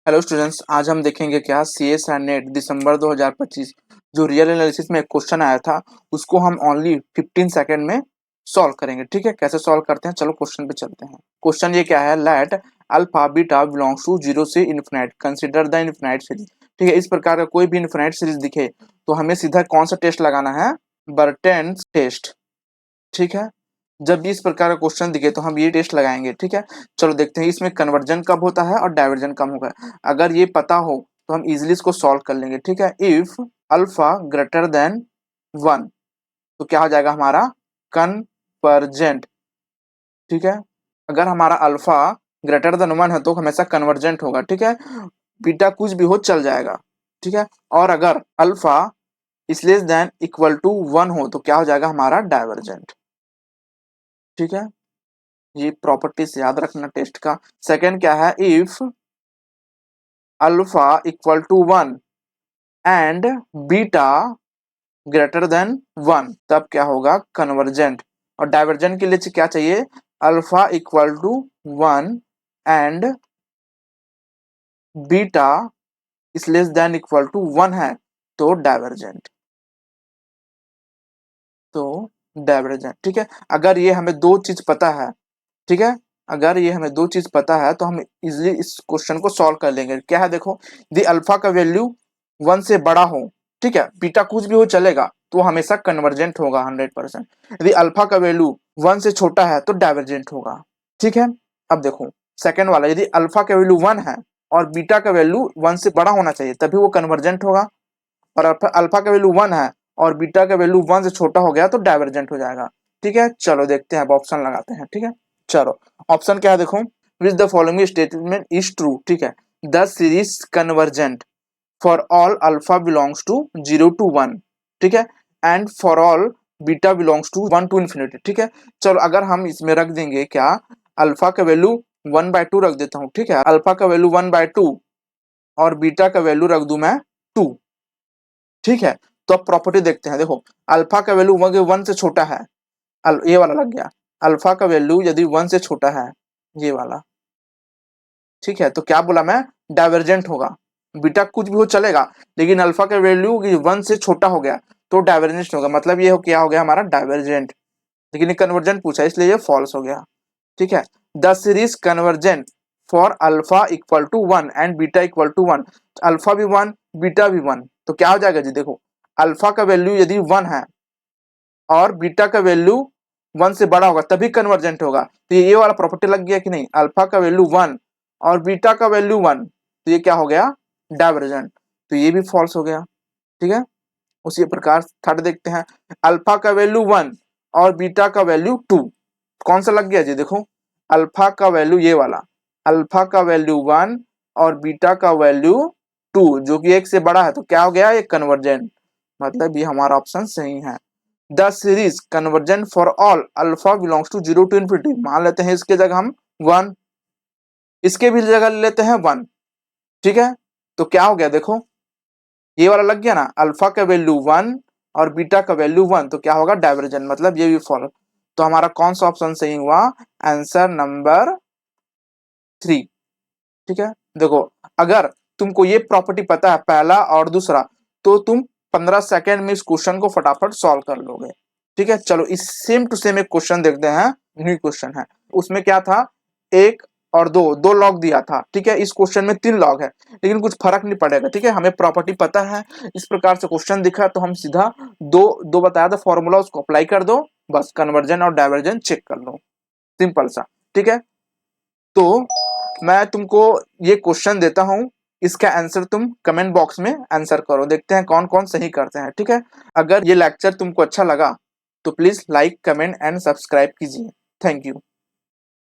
Hello students, आज हम देखेंगे क्या सीएस एंड नेट दिसंबर 2025 जो रियल एनालिसिस में एक क्वेश्चन आया था उसको हम ओनली 15 सेकंड में सॉल्व करेंगे। ठीक है, कैसे सॉल्व करते हैं, चलो क्वेश्चन पे चलते हैं। क्वेश्चन ये क्या है, let alpha beta belongs to zero से infinite, consider the infinite series. ठीक है, इस प्रकार का कोई भी इनफिनाइट सीरीज दिखे तो हमें सीधा कौन सा टेस्ट लगाना है, बर्टेन्स टेस्ट। ठीक है, जब भी इस प्रकार का क्वेश्चन दिखे तो हम ये टेस्ट लगाएंगे। ठीक है, चलो देखते हैं इसमें कन्वर्जन कब होता है और डाइवर्जन कब होगा। अगर ये पता हो तो हम इजिली इसको सॉल्व कर लेंगे। ठीक है, इफ अल्फा ग्रेटर देन 1 तो क्या हो जाएगा हमारा कन्वर्जेंट। ठीक है, अगर हमारा अल्फा ग्रेटर देन 1 है तो हमेशा कन्वर्जेंट होगा। ठीक है, बीटा कुछ भी हो चल जाएगा। ठीक है, और अगर अल्फा इस लेस देन इक्वल टू 1 हो तो क्या हो जाएगा हमारा डाइवर्जेंट। ठीक है, ये प्रॉपर्टीज याद रखना टेस्ट का। सेकंड क्या है, if alpha equal to 1 and beta greater than 1 तब क्या होगा कन्वर्जेंट। और डाइवर्जेंट के लिए क्या चाहिए, alpha equal to 1 and beta is less than equal to 1 है तो डाइवर्जेंट। ठीक है, अगर ये हमें दो चीज पता है, ठीक है, अगर ये हमें दो चीज पता है तो हम इजिली इस क्वेश्चन को सॉल्व कर लेंगे। क्या है देखो, यदि अल्फा का वैल्यू 1 से बड़ा हो, ठीक है, बीटा कुछ भी हो चलेगा तो हमेशा कन्वर्जेंट होगा 100%। यदि अल्फा का वैल्यू 1 से छोटा है तो डाइवर्जेंट होगा। ठीक है, अब देखो सेकंड वाला, यदि अल्फा का वैल्यू 1 है और बीटा का वैल्यू 1 से बड़ा होना चाहिए तभी वो कन्वर्जेंट होगा, और अल्फा का वैल्यू 1 है और बीटा का वैल्यू 1 से छोटा हो गया तो डाइवर्जेंट हो जाएगा। ठीक है, चलो देखते हैं, अब ऑप्शन लगाते हैं। ठीक है, चलो ऑप्शन क्या है देखो, which the following statement is true. ठीक है, the series convergent for all alpha belongs to 0 to 1। ठीक है, and for all beta belongs to 1 to infinity। ठीक है, चलो अगर हम इसमें रख देंगे क्या, अल्फा का वैल्यू 1/2 रख देता हूँ। ठीक है, अल्फा का वैल्यू 1/2 और बीटा का वैल्यू रख दू मैं 2। ठीक है, तो अब प्रॉपर्टी देखते हैं। देखो अल्फा का वैल्यू 1 से छोटा है, ये वाला लग गया, अल्फा का वैल्यू यदि 1 से छोटा है, ये वाला। ठीक है, तो क्या बोला मैं, डाइवर्जेंट होगा। बीटा कुछ भी हो चलेगा लेकिन अल्फा का वैल्यू 1 से छोटा हो गया तो डाइवर्जेंट होगा, मतलब ये क्या हो गया हमारा डाइवर्जेंट। लेकिन ये कन्वर्जेंट पूछा इसलिए ये फॉल्स हो गया। ठीक है, the series convergent for alpha equal to 1 and beta equal to 1। Alpha भी 1 बीटा भी 1 तो क्या हो जाएगा जी, देखो अल्फा का वैल्यू यदि 1 है और बीटा का वैल्यू 1 से बड़ा होगा तभी कन्वर्जेंट होगा। तो ये वाला प्रॉपर्टी लग गया कि नहीं, अल्फा का वैल्यू 1 और बीटा का वैल्यू 1 तो ये क्या हो गया डाइवर्जेंट, तो ये भी फॉल्स हो गया। ठीक है, उसी प्रकार थर्ड देखते हैं, अल्फा का वैल्यू 1 और बीटा का वैल्यू 2, कौन सा लग गया जी, देखो अल्फा का वैल्यू ये वाला, अल्फा का वैल्यू 1 और बीटा का वैल्यू 2 जो कि 1 से बड़ा है तो क्या हो गया, ये कन्वर्जेंट, मतलब ये हमारा ऑप्शन सही है। The series convergent for all alpha belongs to 0 to infinity, मान लेते हैं इसके जगह हम 1, इसके भी जगह ले लेते हैं 1। ठीक है, तो क्या हो गया देखो, ये वाला लग गया ना, अल्फा का वैल्यू 1 और बीटा का वैल्यू 1 तो क्या होगा डाइवर्जेंट, मतलब ये भी फॉलो। तो हमारा कौन सा ऑप्शन सही हुआ, आंसर नंबर 3। ठीक है, देखो अगर तुमको ये प्रॉपर्टी पता है पहला और दूसरा तो तुम 15 सेकेंड में इस क्वेश्चन को फटाफट सॉल्व कर लोगे। ठीक है, चलो इस सेम टू सेम एक क्वेश्चन देखते हैं, न्यू क्वेश्चन है, उसमें क्या था, एक और दो लॉग दिया था। ठीक है, इस क्वेश्चन में 3 लॉग है लेकिन कुछ फर्क नहीं पड़ेगा। ठीक है, हमें प्रॉपर्टी पता है, इस प्रकार से क्वेश्चन दिखा तो हम सीधा दो दो बताया था फॉर्मूला, उसको अप्लाई कर दो, बस कन्वर्जन और डाइवर्जन चेक कर लो, सिंपल सा। ठीक है, तो मैं तुमको ये क्वेश्चन देता हूं, इसका आंसर तुम कमेंट बॉक्स में आंसर करो, देखते हैं कौन कौन सही करते हैं। ठीक है, अगर ये लेक्चर तुमको अच्छा लगा तो please like comment and subscribe कीजिए। Thank you.